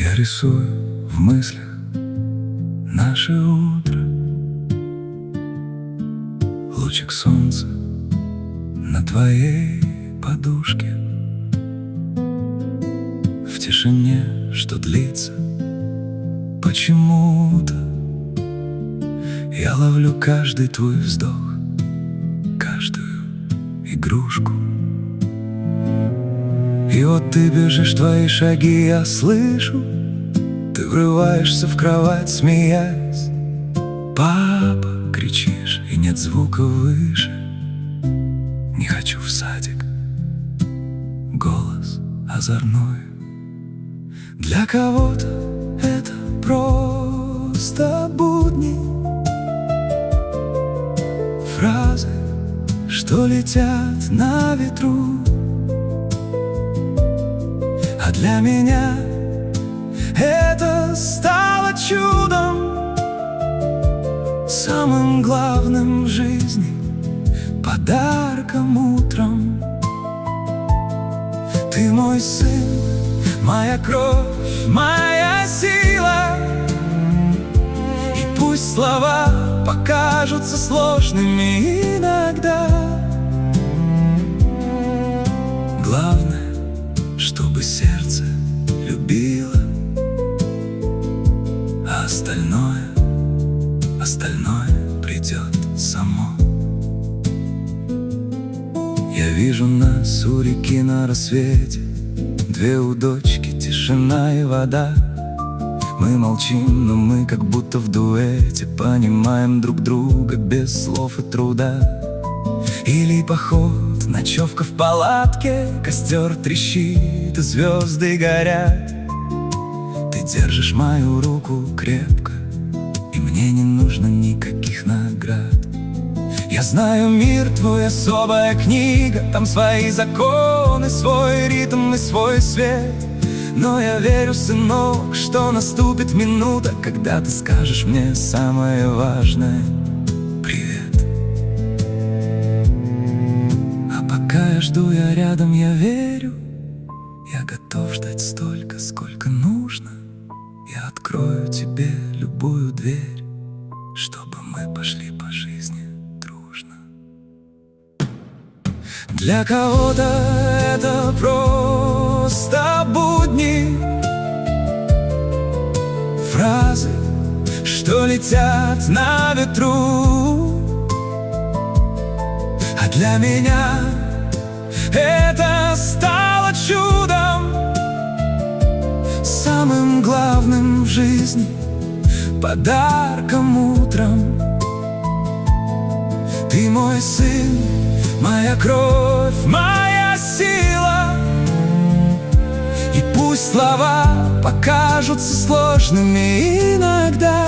Я рисую в мыслях наше утро, лучик солнца на твоей подушке. В тишине, что длится почему-то, я ловлю каждый твой вздох, каждую игрушку. И вот ты бежишь, твои шаги я слышу, ты врываешься в кровать, смеясь. Папа, кричишь, и нет звука выше. Не хочу в садик, голос озорной. Для кого-то это просто будни, фразы, что летят на ветру. А для меня это стало чудом, самым главным в жизни, подарком утром. Ты мой сын, моя кровь, моя сила. И пусть слова покажутся сложными иногда, главное, чтобы сердце любило, а остальное придет само. Я вижу нас у реки на рассвете, две удочки, тишина и вода. Мы молчим, но мы как будто в дуэте понимаем друг друга без слов и труда. Или поход, ночевка в палатке, костер трещит и звезды горят. Ты держишь мою руку крепко, и мне не нужно никаких наград. Я знаю, мир твой особая книга, там свои законы, свой ритм и свой свет. Но я верю, сынок, что наступит минута, когда ты скажешь мне самое важное — привет. А пока я жду, я рядом, я верю, я готов ждать столько, сколько нужно. Я открою тебе любую дверь, чтобы мы пошли по жизни дружно. Для кого-то это просто будни, фразы, что летят на ветру. А для меня это стало чудом, самым главным в жизни, подарком утром. Ты мой сын, моя кровь, моя сила. И пусть слова покажутся сложными иногда,